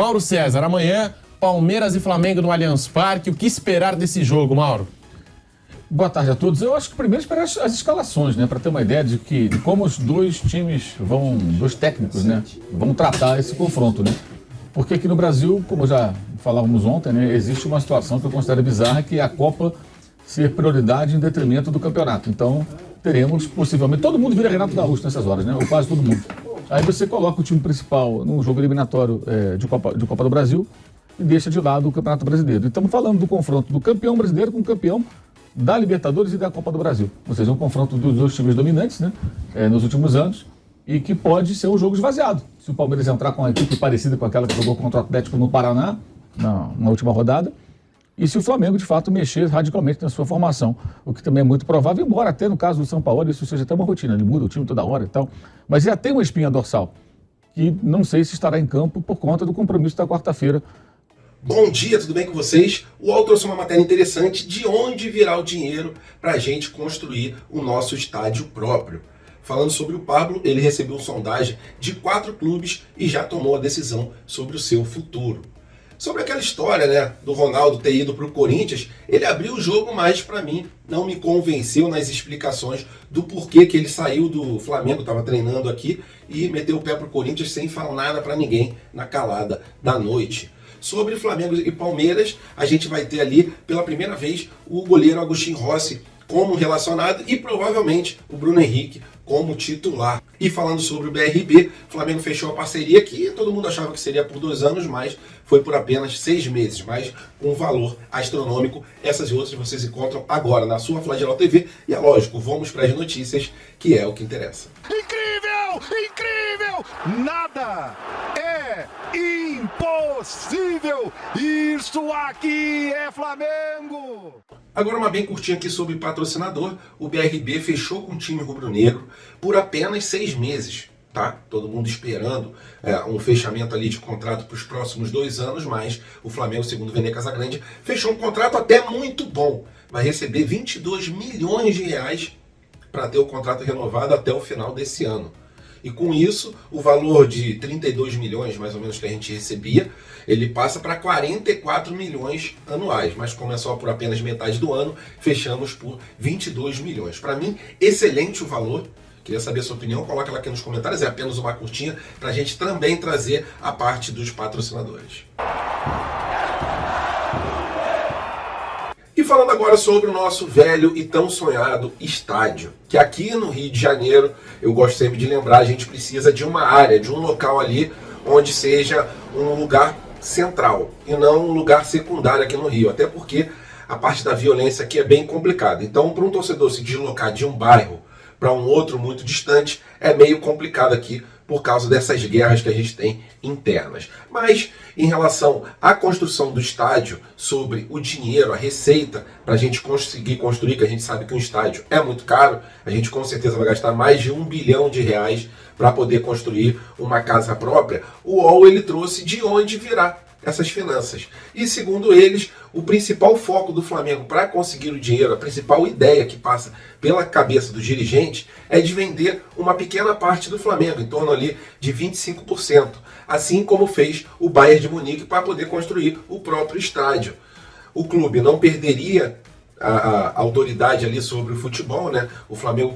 Mauro César, amanhã, Palmeiras e Flamengo no Allianz Parque. O que esperar desse jogo, Mauro? Boa tarde a todos. Eu acho que primeiro esperar as escalações, né? Para ter uma ideia de como os dois times dois técnicos, né? Vão tratar esse confronto, né? Porque aqui no Brasil, como já falávamos ontem, né? Existe uma situação que eu considero bizarra, que é a Copa ser prioridade em detrimento do campeonato. Então, teremos possivelmente... Todo mundo vira Renato Gaúcho nessas horas, né? Ou quase todo mundo. Aí você coloca o time principal num jogo eliminatório de Copa do Brasil e deixa de lado o Campeonato Brasileiro. E estamos falando do confronto do campeão brasileiro com o campeão da Libertadores e da Copa do Brasil. Ou seja, um confronto dos dois times dominantes, né? Nos últimos anos, e que pode ser um jogo esvaziado. Se o Palmeiras entrar com uma equipe parecida com aquela que jogou contra o Atlético no Paraná, na última rodada, e se o Flamengo, de fato, mexer radicalmente na sua formação, o que também é muito provável, embora até no caso do São Paulo isso seja até uma rotina, ele muda o time toda hora e tal, mas já tem uma espinha dorsal, que não sei se estará em campo por conta do compromisso da quarta-feira. Bom dia, tudo bem com vocês? O UOL trouxe uma matéria interessante de onde virá o dinheiro para a gente construir o nosso estádio próprio. Falando sobre o Pablo, ele recebeu sondagem de 4 clubes e já tomou a decisão sobre o seu futuro. Sobre aquela história, né, do Ronaldo ter ido para o Corinthians, ele abriu o jogo, mas para mim não me convenceu nas explicações do porquê que ele saiu do Flamengo, estava treinando aqui, e meteu o pé para o Corinthians sem falar nada para ninguém na calada da noite. Sobre Flamengo e Palmeiras, a gente vai ter ali pela primeira vez o goleiro Agustin Rossi como relacionado e provavelmente o Bruno Henrique como titular. E falando sobre o BRB, o Flamengo fechou a parceria que todo mundo achava que seria por 2 anos, mas foi por apenas 6 meses, mas com um valor astronômico. Essas e outras vocês encontram agora na sua Flagelo TV. E é lógico, vamos para as notícias, que é o que interessa. Incrível! Incrível! Nada é impossível! Isso aqui é Flamengo! Agora uma bem curtinha aqui sobre patrocinador. O BRB fechou com o time rubro-negro por apenas 6 meses. Tá? Todo mundo esperando um fechamento ali de contrato para os próximos 2 anos, mas o Flamengo, segundo o Vene Casagrande, fechou um contrato até muito bom. Vai receber 22 milhões de reais para ter o contrato renovado até o final desse ano. E com isso, o valor de 32 milhões, mais ou menos, que a gente recebia, ele passa para 44 milhões anuais. Mas como é só por apenas metade do ano, fechamos por 22 milhões. Para mim, excelente o valor. Queria saber a sua opinião, coloca ela aqui nos comentários. É apenas uma curtinha para a gente também trazer a parte dos patrocinadores. E falando agora sobre o nosso velho e tão sonhado estádio, que aqui no Rio de Janeiro, eu gosto sempre de lembrar, a gente precisa de uma área, de um local ali onde seja um lugar central e não um lugar secundário aqui no Rio, até porque a parte da violência aqui é bem complicada. Então, para um torcedor se deslocar de um bairro para um outro muito distante, é meio complicado aqui por causa dessas guerras que a gente tem internas. Mas, em relação à construção do estádio, sobre o dinheiro, a receita, para a gente conseguir construir, que a gente sabe que um estádio é muito caro, a gente com certeza vai gastar mais de R$1 bilhão para poder construir uma casa própria, o UOL ele trouxe de onde virá essas finanças. E segundo eles, o principal foco do Flamengo para conseguir o dinheiro, a principal ideia que passa pela cabeça dos dirigentes é de vender uma pequena parte do Flamengo, em torno ali de 25%, assim como fez o Bayern de Munique para poder construir o próprio estádio. O clube não perderia a autoridade ali sobre o futebol, né? O Flamengo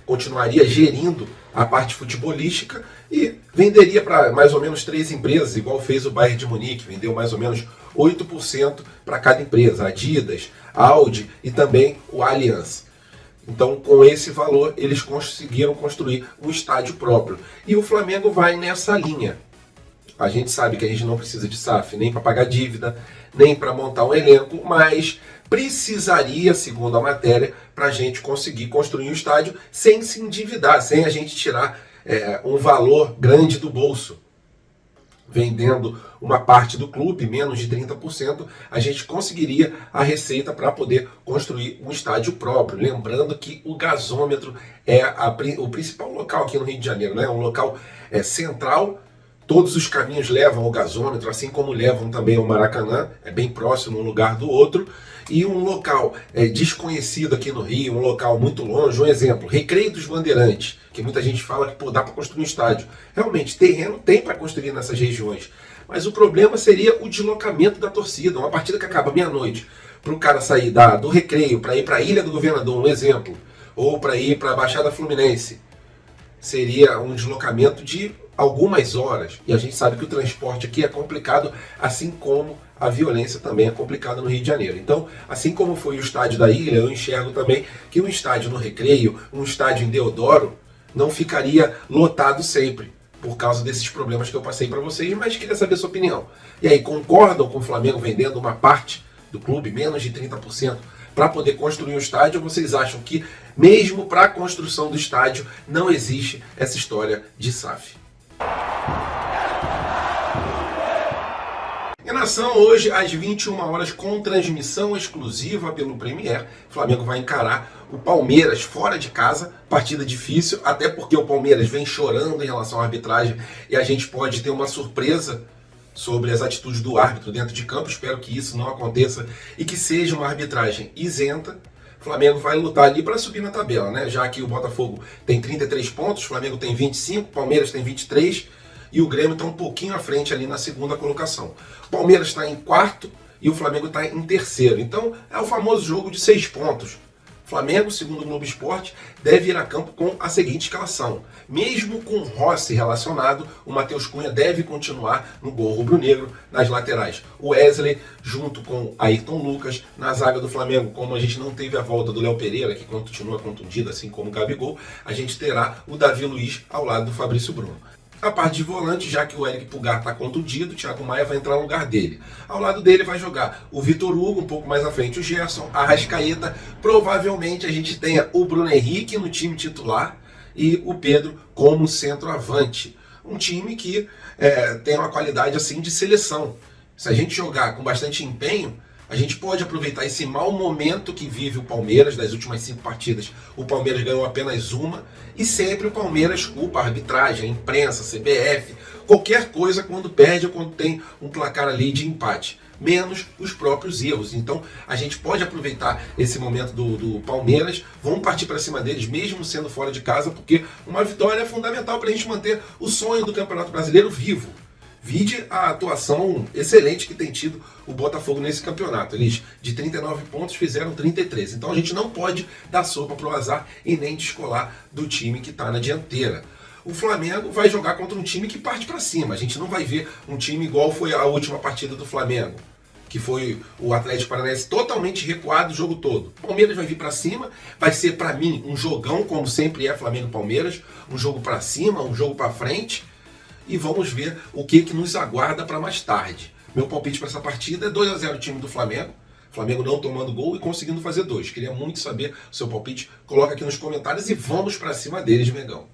continuaria gerindo a parte futebolística e venderia para mais ou menos 3 empresas, igual fez o Bayern de Munique, vendeu mais ou menos 8% para cada empresa, Adidas, Audi e também o Allianz. Então, com esse valor, eles conseguiram construir um estádio próprio. E o Flamengo vai nessa linha. A gente sabe que a gente não precisa de SAF nem para pagar dívida, nem para montar um elenco, mas precisaria, segundo a matéria, para a gente conseguir construir um estádio sem se endividar, sem a gente tirar um valor grande do bolso. Vendendo uma parte do clube, menos de 30%, a gente conseguiria a receita para poder construir um estádio próprio. Lembrando que o gasômetro é o principal local aqui no Rio de Janeiro, né? Um local central. Todos os caminhos levam ao gasômetro, assim como levam também ao Maracanã, é bem próximo um lugar do outro, e um local desconhecido aqui no Rio, um local muito longe, um exemplo, Recreio dos Bandeirantes, que muita gente fala que dá para construir um estádio. Realmente, terreno tem para construir nessas regiões, Mas o problema seria o deslocamento da torcida. Uma partida que acaba meia-noite, para o cara sair do Recreio para ir para a Ilha do Governador, um exemplo, ou para ir para a Baixada Fluminense, seria um deslocamento de algumas horas. E a gente sabe que o transporte aqui é complicado, assim como a violência também é complicada no Rio de Janeiro. Então, assim como foi o estádio da Ilha, eu enxergo também que um estádio no Recreio, um estádio em Deodoro, não ficaria lotado sempre, por causa desses problemas que eu passei para vocês, mas queria saber a sua opinião. E aí, concordam com o Flamengo vendendo uma parte do clube, menos de 30%, para poder construir um estádio, ou vocês acham que, mesmo para a construção do estádio, não existe essa história de SAF? Em Nação, hoje, às 21 horas, com transmissão exclusiva pelo Premier, o Flamengo vai encarar o Palmeiras fora de casa, partida difícil, até porque o Palmeiras vem chorando em relação à arbitragem e a gente pode ter uma surpresa sobre as atitudes do árbitro dentro de campo. Espero que isso não aconteça e que seja uma arbitragem isenta. O Flamengo vai lutar ali para subir na tabela, né? Já que o Botafogo tem 33 pontos, o Flamengo tem 25, o Palmeiras tem 23 e o Grêmio está um pouquinho à frente ali na segunda colocação. O Palmeiras está em quarto e o Flamengo está em terceiro. Então é o famoso jogo de 6 pontos. Flamengo, segundo o Globo Esporte, deve ir a campo com a seguinte escalação. Mesmo com Rossi relacionado, o Matheus Cunha deve continuar no gol rubro-negro nas laterais. O Wesley, junto com Ayrton Lucas, na zaga do Flamengo, como a gente não teve a volta do Léo Pereira, que continua contundido, assim como o Gabigol, a gente terá o Davi Luiz ao lado do Fabrício Bruno. A parte de volante, já que o Eric Pulgar está contundido, o Thiago Maia vai entrar no lugar dele. Ao lado dele vai jogar o Vitor Hugo, um pouco mais à frente o Gerson, a Arrascaeta. Provavelmente a gente tenha o Bruno Henrique no time titular e o Pedro como centroavante. Um time que tem uma qualidade assim de seleção. Se a gente jogar com bastante empenho, a gente pode aproveitar esse mau momento que vive o Palmeiras. Das últimas 5 partidas, o Palmeiras ganhou apenas uma. E sempre o Palmeiras culpa a arbitragem, a imprensa, a CBF, qualquer coisa quando perde ou quando tem um placar ali de empate. Menos os próprios erros. Então a gente pode aproveitar esse momento do Palmeiras. Vamos partir para cima deles, mesmo sendo fora de casa, porque uma vitória é fundamental para a gente manter o sonho do Campeonato Brasileiro vivo. Vide a atuação excelente que tem tido o Botafogo nesse campeonato. Eles, de 39 pontos, fizeram 33. Então a gente não pode dar sopa para o azar e nem descolar do time que está na dianteira. O Flamengo vai jogar contra um time que parte para cima. A gente não vai ver um time igual foi a última partida do Flamengo, que foi o Atlético Paranaense totalmente recuado o jogo todo. O Palmeiras vai vir para cima, vai ser para mim um jogão, como sempre é Flamengo e Palmeiras, um jogo para cima, um jogo para frente. E vamos ver o que nos aguarda para mais tarde. Meu palpite para essa partida é 2-0 o time do Flamengo. Flamengo não tomando gol e conseguindo fazer 2. Queria muito saber o seu palpite. Coloca aqui nos comentários e vamos para cima deles, Mengão.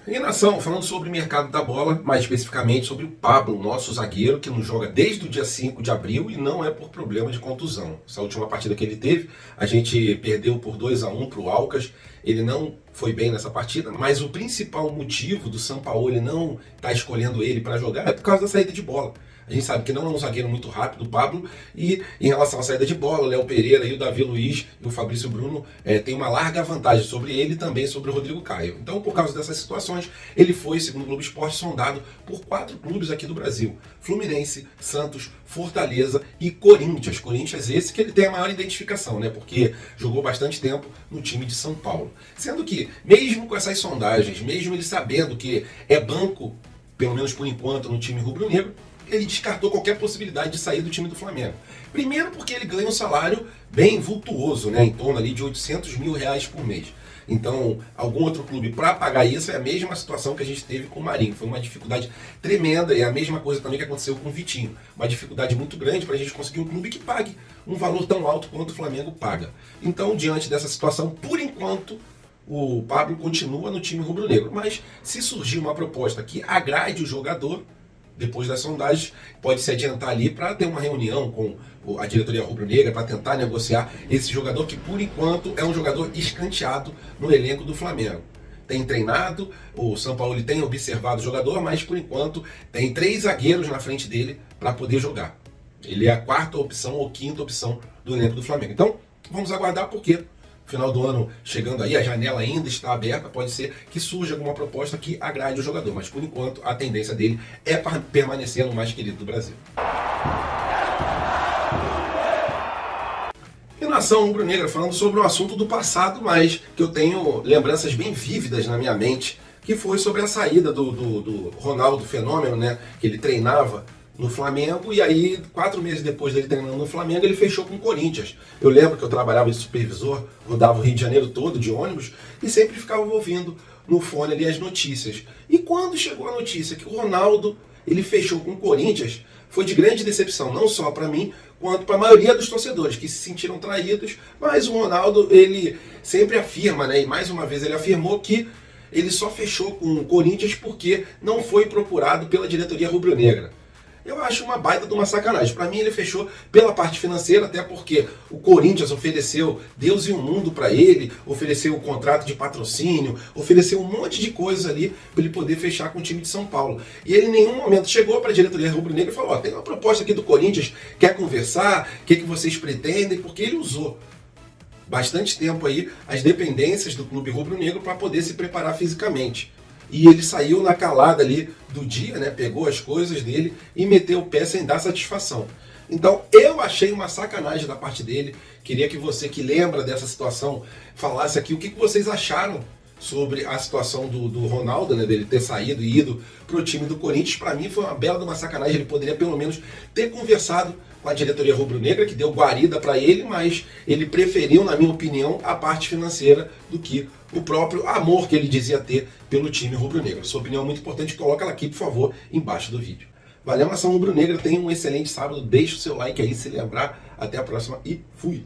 Em Nação, falando sobre o mercado da bola, mais especificamente sobre o Pablo, nosso zagueiro, que não joga desde o dia 5 de abril e não é por problema de contusão. Essa última partida que ele teve, a gente perdeu por 2-1 para o Alcas. Ele não foi bem nessa partida, mas o principal motivo do Sampaoli não estar escolhendo ele para jogar é por causa da saída de bola. A gente sabe que não é um zagueiro muito rápido, o Pablo, e em relação à saída de bola, o Léo Pereira e o Davi Luiz e o Fabrício Bruno tem uma larga vantagem sobre ele e também sobre o Rodrigo Caio. Então, por causa dessas situações, ele foi, segundo o Globo Esporte, sondado por 4 clubes aqui do Brasil: Fluminense, Santos, Fortaleza e Corinthians. Corinthians esse que ele tem a maior identificação, né? Porque jogou bastante tempo no time de São Paulo. Sendo que, mesmo com essas sondagens, mesmo ele sabendo que é banco, pelo menos por enquanto, no time rubro-negro, ele descartou qualquer possibilidade de sair do time do Flamengo. Primeiro porque ele ganha um salário bem vultuoso, né? Em torno ali de R$800 mil por mês. Então, algum outro clube para pagar isso é a mesma situação que a gente teve com o Marinho. Foi uma dificuldade tremenda e é a mesma coisa também que aconteceu com o Vitinho. Uma dificuldade muito grande para a gente conseguir um clube que pague um valor tão alto quanto o Flamengo paga. Então, diante dessa situação, por enquanto, o Pablo continua no time rubro-negro. Mas se surgir uma proposta que agrade o jogador, depois das sondagens, pode se adiantar ali para ter uma reunião com a diretoria rubro-negra para tentar negociar esse jogador que, por enquanto, é um jogador escanteado no elenco do Flamengo. Tem treinado, o Sampaoli tem observado o jogador, mas, por enquanto, tem 3 zagueiros na frente dele para poder jogar. Ele é a 4ª opção ou 5ª opção do elenco do Flamengo. Então, vamos aguardar porque Final do ano chegando aí, a janela ainda está aberta, pode ser que surja alguma proposta que agrade o jogador, mas por enquanto a tendência dele é permanecer no mais querido do Brasil. E nação rubro-negra, falando sobre um assunto do passado, mas que eu tenho lembranças bem vívidas na minha mente, que foi sobre a saída do Ronaldo Fenômeno, né, que ele treinava no Flamengo, e aí 4 meses depois dele treinando no Flamengo, ele fechou com o Corinthians. Eu lembro que eu trabalhava de supervisor, rodava o Rio de Janeiro todo de ônibus, e sempre ficava ouvindo no fone ali as notícias. E quando chegou a notícia que o Ronaldo, ele fechou com o Corinthians, foi de grande decepção, não só para mim, quanto para a maioria dos torcedores, que se sentiram traídos, mas o Ronaldo, ele sempre afirma, né, e mais uma vez ele afirmou que ele só fechou com o Corinthians porque não foi procurado pela diretoria rubro-negra. Eu acho uma baita de uma sacanagem. Para mim ele fechou pela parte financeira, até porque o Corinthians ofereceu Deus e o mundo para ele, ofereceu o contrato de patrocínio, ofereceu um monte de coisas ali para ele poder fechar com o time de São Paulo. E ele em nenhum momento chegou para a diretoria rubro-negra e falou: ó, tem uma proposta aqui do Corinthians, quer conversar, o que vocês pretendem? Porque ele usou bastante tempo aí as dependências do clube rubro-negro para poder se preparar fisicamente. E ele saiu na calada ali do dia, né? Pegou as coisas dele e meteu o pé sem dar satisfação. Então eu achei uma sacanagem da parte dele. Queria que você que lembra dessa situação falasse aqui o que vocês acharam sobre a situação do Ronaldo, né? Dele ter saído e ido para o time do Corinthians. Para mim foi uma bela de uma sacanagem. Ele poderia pelo menos ter conversado com a diretoria rubro-negra, que deu guarida para ele, mas ele preferiu, na minha opinião, a parte financeira do que o próprio amor que ele dizia ter pelo time rubro-negro. Sua opinião é muito importante, coloca ela aqui, por favor, embaixo do vídeo. Valeu, nação rubro-negra, tenha um excelente sábado, deixa o seu like aí, se lembrar. Até a próxima e fui!